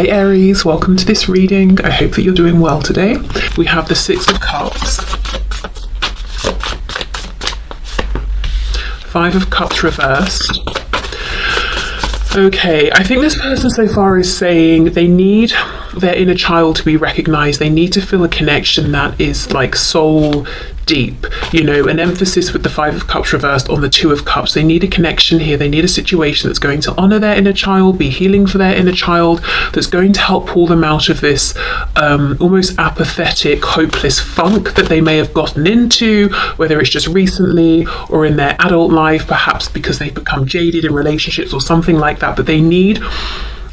Hey Aries, welcome to this reading. I hope that you're doing well today. We have the Six of Cups, Five of Cups reversed. Okay, I think this person so far is saying they need their inner child to be recognized. They need to feel a connection that is like soul deep, you know, an emphasis with the Five of Cups reversed on the Two of Cups. They need a connection here. They need a situation that's going to honor their inner child, be healing for their inner child, that's going to help pull them out of this almost apathetic, hopeless funk that they may have gotten into, whether it's just recently or in their adult life, perhaps because they've become jaded in relationships or something like that. But they need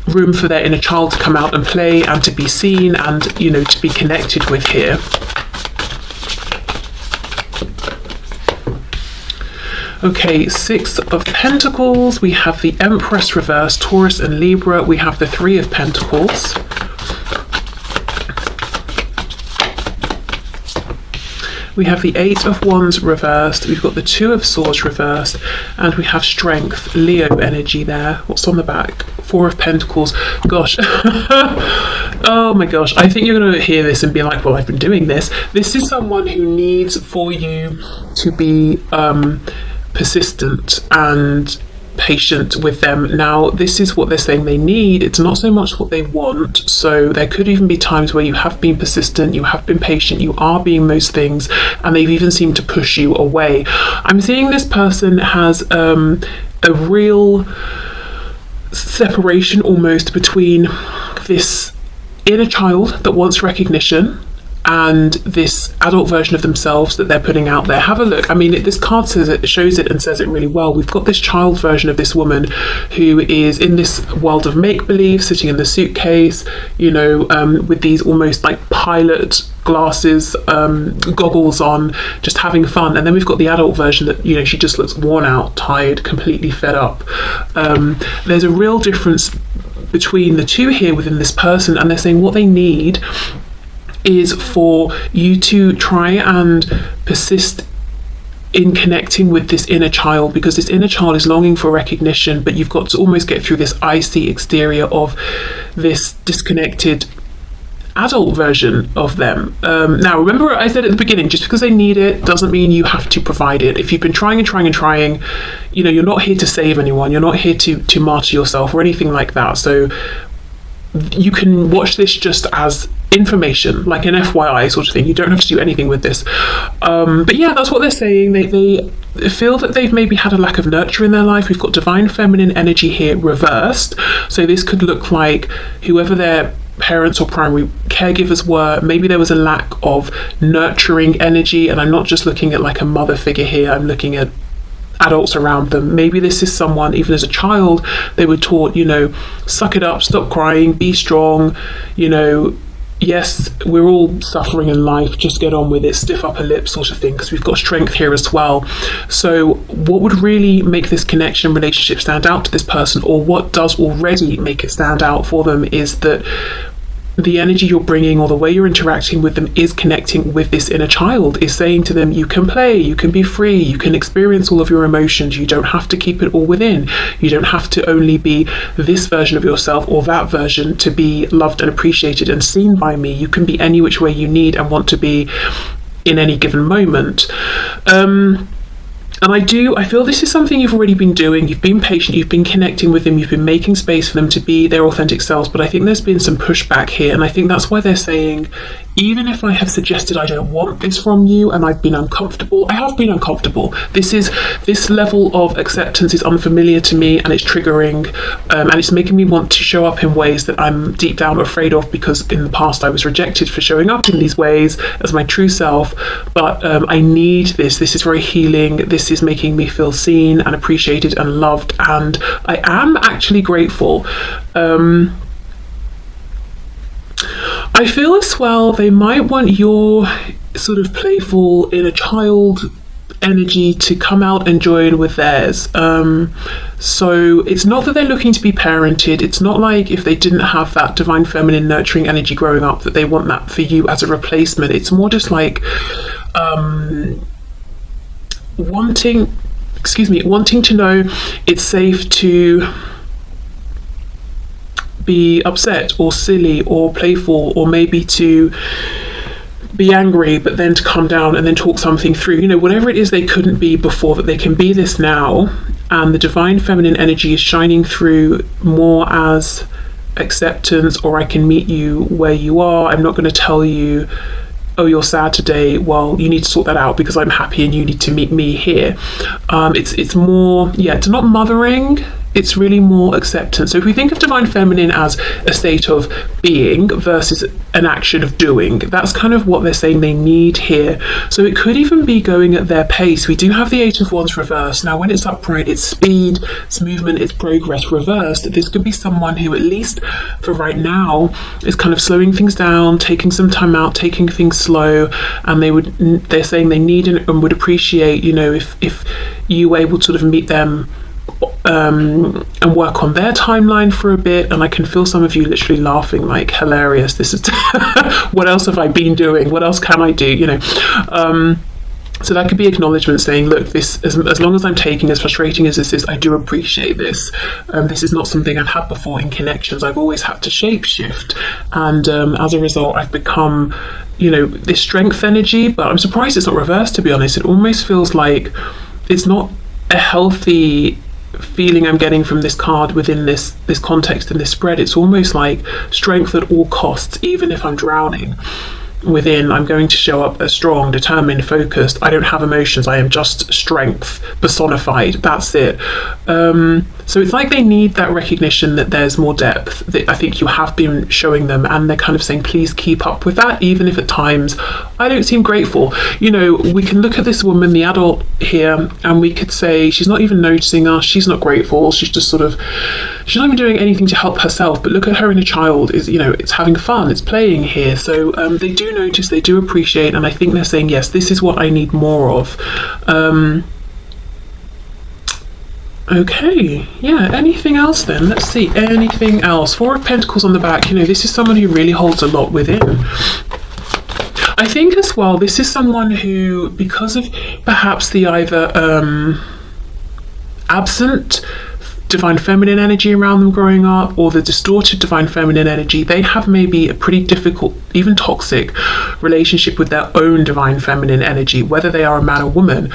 room for their inner child to come out and play and to be seen and, you know, to be connected with here. Okay, Six of Pentacles, we have the Empress reversed, Taurus and Libra, we have the Three of Pentacles. We have the Eight of Wands reversed, we've got the Two of Swords reversed, and we have Strength, Leo energy there. What's on the back? Four of Pentacles. Gosh. Oh my gosh. I think you're going to hear this and be like, well, I've been doing this. This is someone who needs for you to be persistent and patient with them. Now, this is what they're saying they need. It's not so much what they want. So there could even be times where you have been persistent, you have been patient, you are being those things, and they've even seemed to push you away. I'm seeing this person has a real separation almost between this inner child that wants recognition and this adult version of themselves that they're putting out there. Have a look. I mean, this card says it, shows it and says it really well. We've got this child version of this woman who is in this world of make-believe, sitting in the suitcase, you know, with these almost like pilot glasses, goggles on, just having fun. And then we've got the adult version that, you know, she just looks worn out, tired, completely fed up. There's a real difference between the two here within this person, and they're saying what they need is for you to try and persist in connecting with this inner child, because this inner child is longing for recognition, but you've got to almost get through this icy exterior of this disconnected adult version of them. Now, remember what I said at the beginning, just because they need it doesn't mean you have to provide it. If you've been trying and trying and trying, you know, you're not here to save anyone, you're not here to martyr yourself or anything like that. So you can watch this just as information, like an FYI sort of thing. You don't have to do anything with this. But yeah, that's what they're saying. They feel that they've maybe had a lack of nurture in their life. We've got divine feminine energy here reversed. So this could look like whoever their parents or primary caregivers were, maybe there was a lack of nurturing energy. And I'm not just looking at like a mother figure here, I'm looking at adults around them. Maybe this is someone, even as a child, they were taught, you know, suck it up, stop crying, be strong, you know, yes, we're all suffering in life, just get on with it, stiff upper lip sort of thing, because we've got strength here as well. So what would really make this connection relationship stand out to this person, or what does already make it stand out for them, is that the energy you're bringing or the way you're interacting with them is connecting with this inner child, is saying to them, you can play, you can be free, you can experience all of your emotions, you don't have to keep it all within, you don't have to only be this version of yourself or that version to be loved and appreciated and seen by me. You can be any which way you need and want to be in any given moment. And I feel this is something you've already been doing. You've been patient, you've been connecting with them, you've been making space for them to be their authentic selves, but I think there's been some pushback here, and I think that's why they're saying, even if I have suggested I don't want this from you and I've been uncomfortable, I have been uncomfortable. This level of acceptance is unfamiliar to me, and it's triggering, and it's making me want to show up in ways that I'm deep down afraid of, because in the past I was rejected for showing up in these ways as my true self. But I need this. This is very healing. This is making me feel seen and appreciated and loved, and I am actually grateful. I feel as well they might want your sort of playful inner child energy to come out and join with theirs. So it's not that they're looking to be parented. It's not like if they didn't have that divine feminine nurturing energy growing up that they want that for you as a replacement. It's more just like wanting to know it's safe to be upset or silly or playful, or maybe to be angry, but then to calm down and then talk something through. You know, whatever it is they couldn't be before, that they can be this now. And the divine feminine energy is shining through more as acceptance, or I can meet you where you are. I'm not going to tell you, oh, you're sad today, well, you need to sort that out because I'm happy and you need to meet me here. It's more, it's not mothering, it's really more acceptance. So if we think of divine feminine as a state of being versus an action of doing, that's kind of what they're saying they need here. So it could even be going at their pace. We do have the Eight of Wands reversed. Now when it's upright, it's speed, it's movement, it's progress. Reversed, this could be someone who, at least for right now, is kind of slowing things down, taking some time out, taking things slow, and they're saying they need and would appreciate, you know, if you were able to sort of meet them and work on their timeline for a bit. And I can feel some of you literally laughing, like, hilarious, this is what else have I been doing, what else can I do, you know. So that could be acknowledgement, saying, look, this, as long as I'm taking, as frustrating as this is, I do appreciate this. This is not something I've had before in connections. I've always had to shape shift, and as a result I've become, you know, this strength energy. But I'm surprised it's not reversed, to be honest. It almost feels like it's not a healthy feeling I'm getting from this card within this context and this spread. It's almost like strength at all costs. Even if I'm drowning within, I'm going to show up as strong, determined, focused. I don't have emotions, I am just strength personified, that's it. So it's like they need that recognition that there's more depth, that I think you have been showing them, and they're kind of saying, please keep up with that, even if at times I don't seem grateful. You know, we can look at this woman, the adult here, and we could say she's not even noticing us, she's not grateful, she's just sort of, she's not even doing anything to help herself. But look at her inner child, is, you know, it's having fun, it's playing here. So they do notice, they do appreciate, and I think they're saying, yes, this is what I need more of. Okay, yeah, anything else then? Let's see, anything else? Four of Pentacles on the back. You know, this is someone who really holds a lot within. I think as well, this is someone who, because of perhaps the either absent divine feminine energy around them growing up, or the distorted divine feminine energy, they have maybe a pretty difficult, even toxic relationship with their own divine feminine energy, whether they are a man or woman.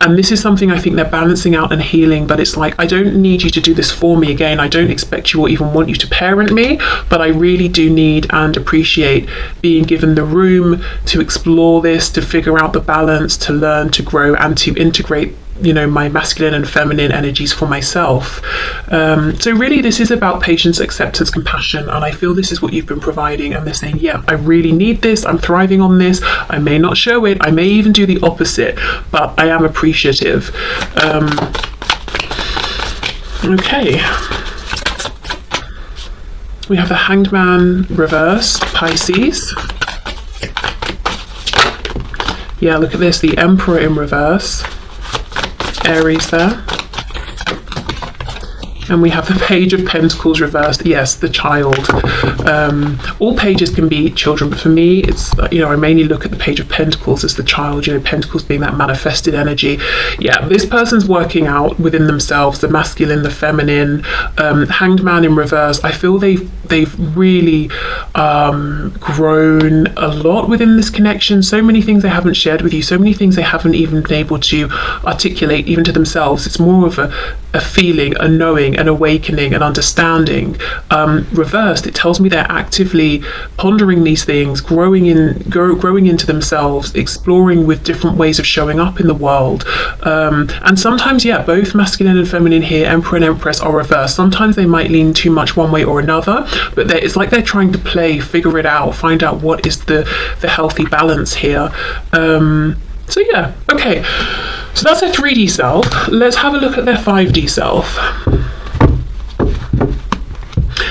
And this is something I think they're balancing out and healing, but it's like, I don't need you to do this for me. Again, I don't expect you or even want you to parent me, but I really do need and appreciate being given the room to explore this, to figure out the balance, to learn, to grow, and to integrate, you know, my masculine and feminine energies for myself. So really this is about patience, acceptance, compassion, and I feel this is what you've been providing. And they're saying, yeah, I really need this, I'm thriving on this. I may not show it, I may even do the opposite, but I am appreciative. Okay, we have the Hanged Man reversed, Pisces. Yeah, look at this, the Emperor in reverse, Aries there. And we have the Page of Pentacles reversed. Yes, the child. All pages can be children, but for me, it's, you know, I mainly look at the Page of Pentacles as the child, you know, Pentacles being that manifested energy. Yeah, this person's working out within themselves, the masculine, the feminine. Hanged Man in reverse. I feel they've really grown a lot within this connection. So many things they haven't shared with you, so many things they haven't even been able to articulate even to themselves. It's more of a feeling, a knowing, an awakening, an understanding. Reversed, it tells me they're actively pondering these things, growing into themselves, exploring with different ways of showing up in the world. And sometimes, yeah, both masculine and feminine here, Emperor and Empress, are reversed. Sometimes they might lean too much one way or another, but it's like they're trying to play, figure it out, find out what is the healthy balance here. So yeah, okay, so that's their 3D self. Let's have a look at their 5D self.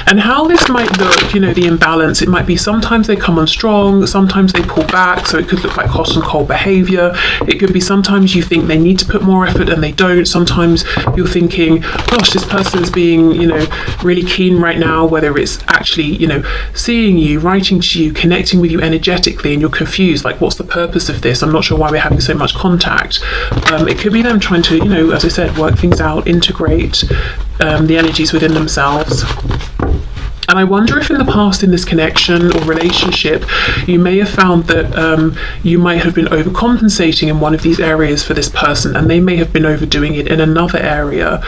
And how this might look, you know, the imbalance. It might be sometimes they come on strong, sometimes they pull back, so it could look like hot and cold behavior. It could be sometimes you think they need to put more effort and they don't. Sometimes you're thinking, gosh, this person's being, you know, really keen right now, whether it's actually, you know, seeing you, writing to you, connecting with you energetically, and you're confused, like, what's the purpose of this? I'm not sure why we're having so much contact. It could be them trying to, you know, as I said, work things out, integrate the energies within themselves. And I wonder if in the past, in this connection or relationship, you may have found that you might have been overcompensating in one of these areas for this person, and they may have been overdoing it in another area.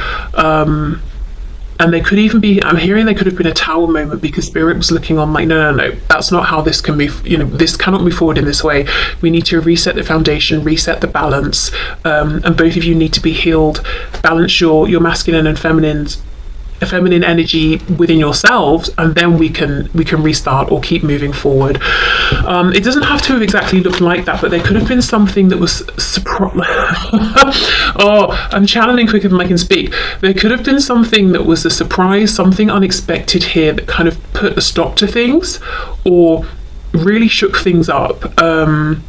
And they could even be, I'm hearing they could have been a tower moment, because Spirit was looking on like, no, that's not how this can move, this cannot move forward in this way. We need to reset the foundation, reset the balance, and both of you need to be healed, balance your masculine and feminine energy within yourselves, and then we can restart or keep moving forward. It doesn't have to have exactly looked like that, but there could have been something that was oh, I'm channeling quicker than I can speak. There could have been something that was a surprise, something unexpected here that kind of put a stop to things or really shook things up. And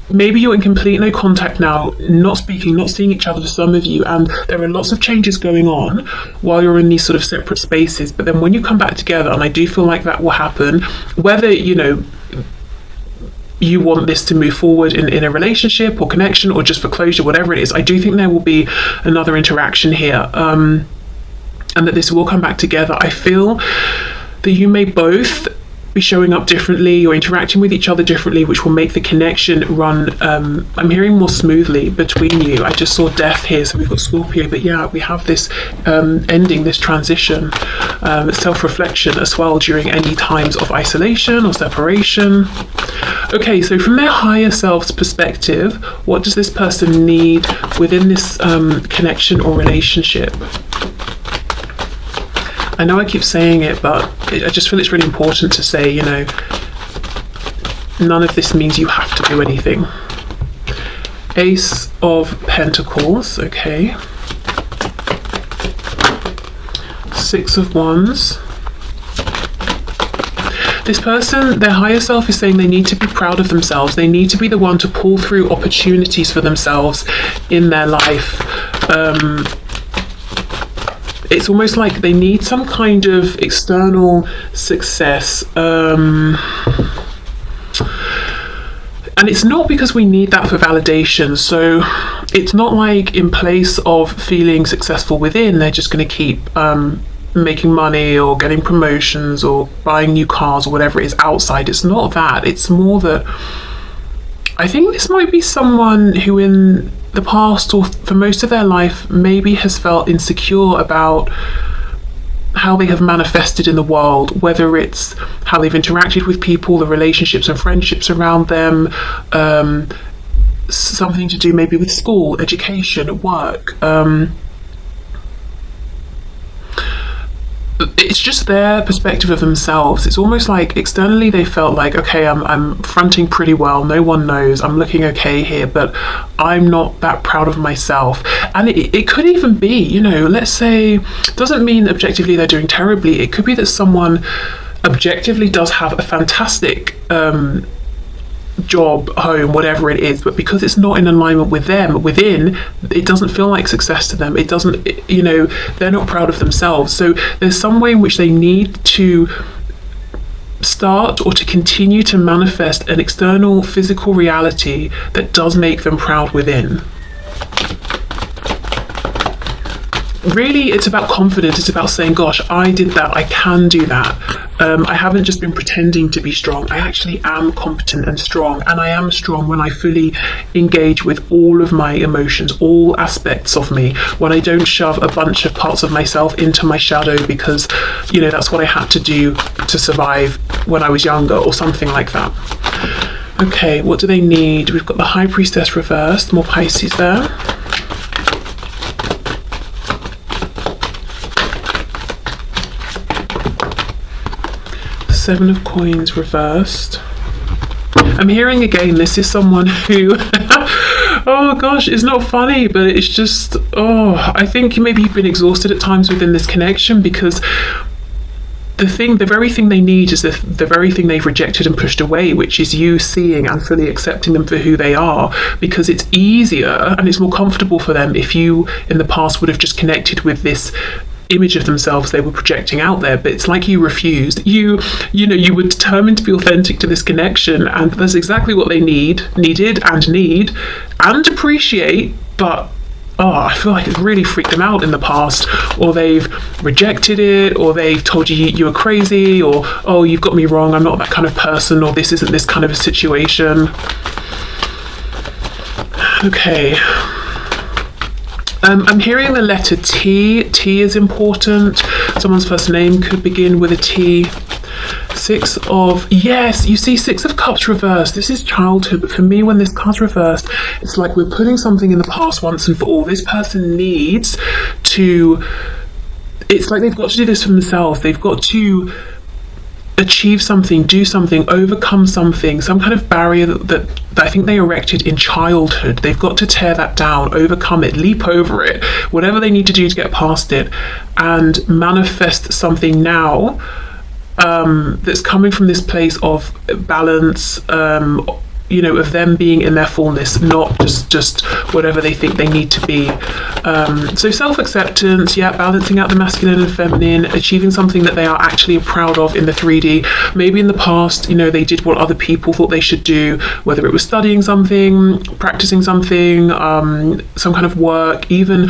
maybe you're in complete no contact now, not speaking, not seeing each other for some of you, and there are lots of changes going on while you're in these sort of separate spaces. But then when you come back together, and I do feel like that will happen, whether you want this to move forward in a relationship or connection or just for closure, whatever it is, I do think there will be another interaction here, and that this will come back together. I feel that you may both be showing up differently or interacting with each other differently, which will make the connection run, I'm hearing, more smoothly between you. I just saw death here, so we've got Scorpio, but yeah, we have this ending, this transition, self-reflection as well during any times of isolation or separation. Okay, so from their higher self's perspective, what does this person need within this connection or relationship? I know I keep saying it, but I just feel it's really important to say, none of this means you have to do anything. Ace of Pentacles, okay. Six of Wands. This person, their higher self, is saying they need to be proud of themselves. They need to be the one to pull through opportunities for themselves in their life. It's almost like they need some kind of external success. And it's not because we need that for validation. So it's not like in place of feeling successful within, they're just going to keep making money or getting promotions or buying new cars or whatever it is outside. It's not that. It's more that I think this might be someone who in the past or for most of their life maybe has felt insecure about how they have manifested in the world, whether it's how they've interacted with people, the relationships and friendships around them, something to do maybe with school, education, work. It's just their perspective of themselves. It's almost like externally they felt like, okay, I'm fronting pretty well, no one knows, I'm looking okay here, but I'm not that proud of myself. And it could even be, let's say, doesn't mean objectively they're doing terribly. It could be that someone objectively does have a fantastic job, home, whatever it is, but because it's not in alignment with them within, it doesn't feel like success to them. It doesn't, they're not proud of themselves. So there's some way in which they need to start or to continue to manifest an external physical reality that does make them proud within. Really, it's about confidence. It's about saying, gosh, I did that, I can do that. I haven't just been pretending to be strong. I actually am competent and strong, and I am strong when I fully engage with all of my emotions, all aspects of me, when I don't shove a bunch of parts of myself into my shadow because, that's what I had to do to survive when I was younger or something like that. Okay, what do they need? We've got the High Priestess reversed, more Pisces there. Seven of Coins reversed. I'm hearing again, this is someone who, oh gosh, it's not funny, but it's just, I think maybe you've been exhausted at times within this connection, because the very thing they need is the very thing they've rejected and pushed away, which is you seeing and fully accepting them for who they are, because it's easier and it's more comfortable for them if you in the past would have just connected with this image of themselves they were projecting out there. But it's like you refused. You were determined to be authentic to this connection, and that's exactly what they needed and appreciate, but I feel like it's really freaked them out in the past, or they've rejected it, or they've told you were crazy, or, oh, you've got me wrong, I'm not that kind of person, or this isn't this kind of a situation. Okay. I'm hearing the letter T. T is important. Someone's first name could begin with a T. Yes, you see, Six of Cups reversed. This is childhood, but for me, when this card's reversed, it's like we're putting something in the past once and for all. This person needs to, it's like they've got to do this for themselves. They've got to achieve something, do something, overcome something, some kind of barrier that I think they erected in childhood. They've got to tear that down, overcome it, leap over it, whatever they need to do to get past it, and manifest something now that's coming from this place of balance, of them being in their fullness, not just whatever they think they need to be. So self-acceptance, balancing out the masculine and feminine, achieving something that they are actually proud of in the 3D. Maybe in the past, they did what other people thought they should do, whether it was studying something, practicing something, some kind of work, even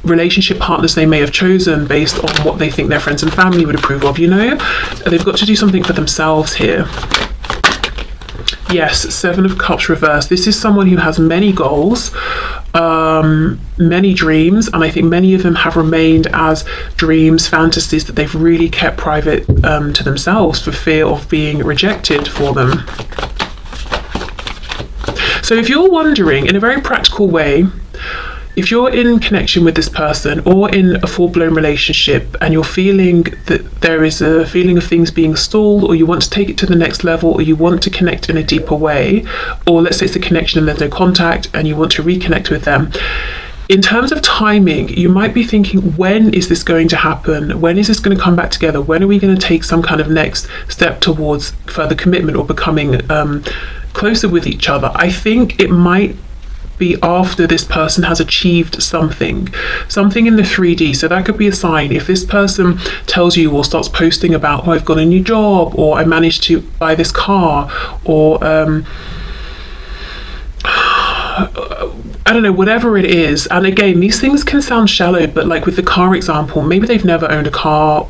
relationship partners they may have chosen based on what they think their friends and family would approve of. They've got to do something for themselves here. Yes, Seven of Cups reversed. This is someone who has many goals, many dreams, and I think many of them have remained as dreams, fantasies that they've really kept private to themselves for fear of being rejected for them. So if you're wondering, in a very practical way, if you're in connection with this person or in a full-blown relationship and you're feeling that there is a feeling of things being stalled, or you want to take it to the next level, or you want to connect in a deeper way, or let's say it's a connection and there's no contact and you want to reconnect with them, in terms of timing, you might be thinking, when is this going to happen? When is this going to come back together? When are we going to take some kind of next step towards further commitment or becoming closer with each other? I think it might be after this person has achieved something in the 3D. So that could be a sign. If this person tells you or starts posting about, I've got a new job, or I managed to buy this car, or I don't know, whatever it is. And again, these things can sound shallow, but like with the car example, maybe they've never owned a car,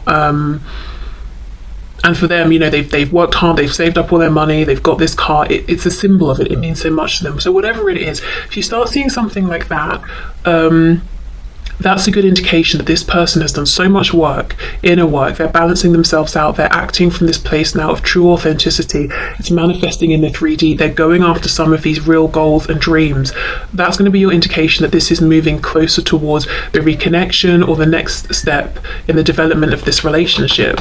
and for them, they've worked hard, they've saved up all their money, they've got this car, it's a symbol of it, it means so much to them. So whatever it is, if you start seeing something like that, that's a good indication that this person has done so much work, inner work, they're balancing themselves out, they're acting from this place now of true authenticity, it's manifesting in the 3D, they're going after some of these real goals and dreams. That's going to be your indication that this is moving closer towards the reconnection or the next step in the development of this relationship.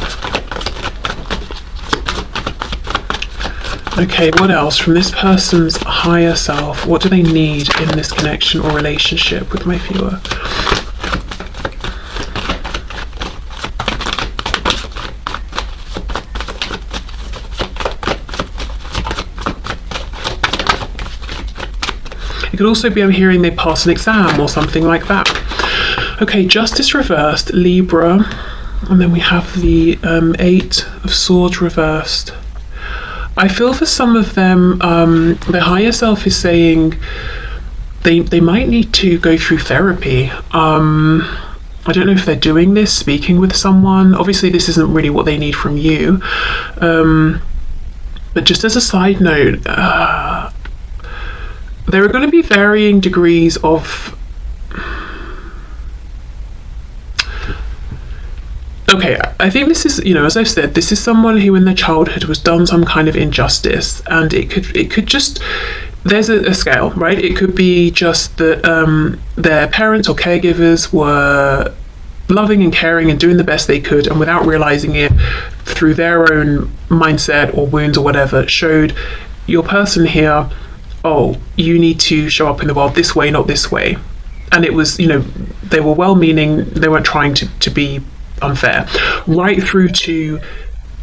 Okay, what else? From this person's higher self, what do they need in this connection or relationship with my viewer? It could also be, I'm hearing they pass an exam or something like that. Okay, Justice reversed, Libra, and then we have the 8 of Swords reversed. I feel for some of them, their higher self is saying they might need to go through therapy. I don't know if they're doing this, speaking with someone. Obviously, this isn't really what they need from you. But just as a side note, there are going to be varying degrees of... Okay, I think this is, as I've said, this is someone who in their childhood was done some kind of injustice, and it could just, there's a scale, right? It could be just that their parents or caregivers were loving and caring and doing the best they could, and without realizing it, through their own mindset or wounds or whatever, showed your person here, oh, you need to show up in the world this way, not this way. And it was, they were well-meaning, they weren't trying to be unfair, right through to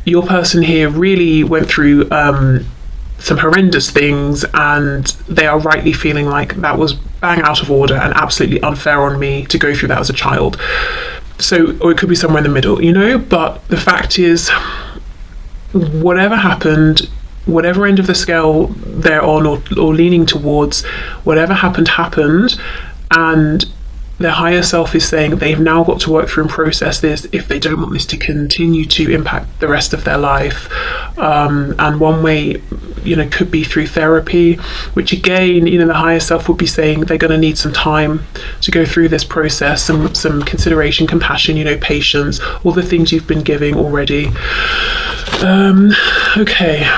your person here really went through some horrendous things, and they are rightly feeling like that was bang out of order and absolutely unfair on me to go through that as a child. So, or it could be somewhere in the middle, but the fact is, whatever happened, whatever end of the scale they're on or leaning towards, whatever happened, and their higher self is saying they've now got to work through and process this if they don't want this to continue to impact the rest of their life. And one way, could be through therapy, which again, the higher self would be saying they're going to need some time to go through this process, some consideration, compassion, patience, all the things you've been giving already. Okay.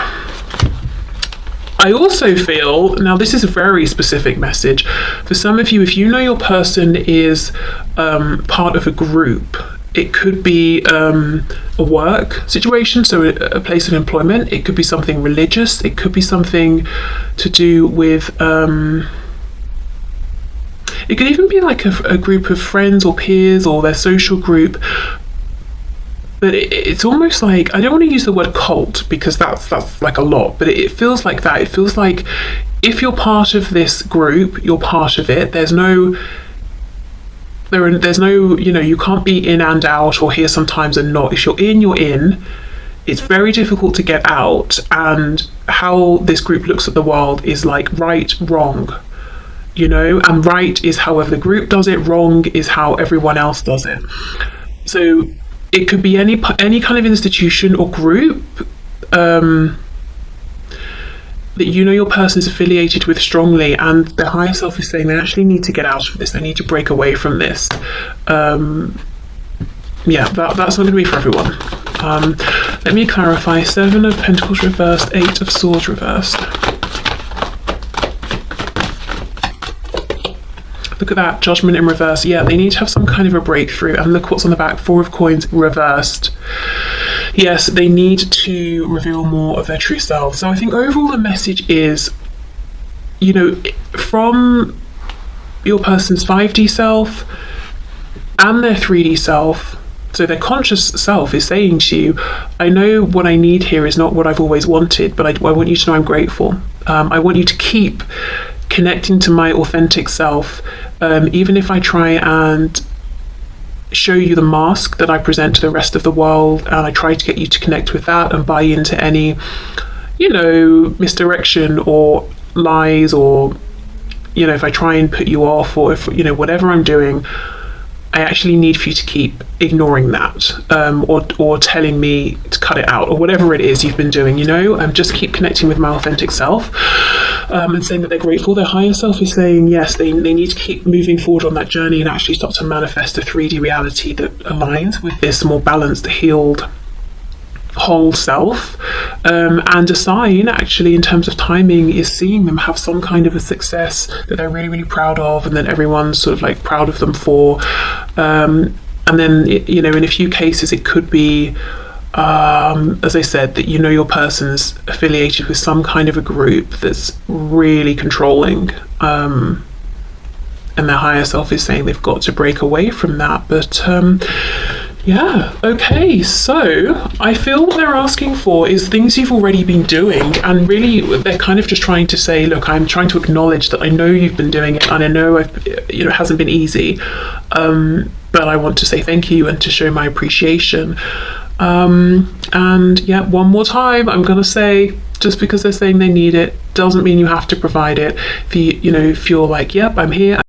I also feel, now this is a very specific message, for some of you, if you know your person is part of a group, it could be a work situation, so a place of employment, it could be something religious, it could be something to do with, it could even be like a group of friends or peers or their social group. But it's almost like, I don't want to use the word cult because that's like a lot, but it feels like that. It feels like if you're part of this group, you're part of it. There's no, you can't be in and out or here sometimes and not. If you're in, you're in. It's very difficult to get out. And how this group looks at the world is like right, wrong, and right is however the group does it, wrong is how everyone else does it. So it could be any kind of institution or group that your person is affiliated with strongly, and their higher self is saying they actually need to get out of this, they need to break away from this. That's not going to be for everyone. Let me clarify. 7 of Pentacles reversed, 8 of Swords reversed. Look at that, Judgment in reverse. Yeah, they need to have some kind of a breakthrough. And look what's on the back, 4 of Coins reversed. Yes, they need to reveal more of their true self. So I think overall the message is, from your person's 5D self and their 3D self, so their conscious self is saying to you, I know what I need here is not what I've always wanted, but I want you to know I'm grateful. I want you to keep connecting to my authentic self, even if I try and show you the mask that I present to the rest of the world, and I try to get you to connect with that and buy into any misdirection or lies, or if I try and put you off, or if whatever I'm doing, I actually need for you to keep ignoring that, or telling me to cut it out, or whatever it is you've been doing, just keep connecting with my authentic self, and saying that they're grateful. Their higher self is saying, yes, they need to keep moving forward on that journey and actually start to manifest a 3D reality that aligns with this more balanced, healed, whole self. And a sign, actually, in terms of timing, is seeing them have some kind of a success that they're really, really proud of, and that everyone's sort of like proud of them for. And then, in a few cases, it could be, as I said, that your person's affiliated with some kind of a group that's really controlling. And their higher self is saying they've got to break away from that. But okay, so I feel what they're asking for is things you've already been doing, and really they're kind of just trying to say, look, I'm trying to acknowledge that I know you've been doing it, and I know it hasn't been easy, but I want to say thank you and to show my appreciation. And one more time, I'm gonna say, just because they're saying they need it doesn't mean you have to provide it. If you're like, yep, I'm here,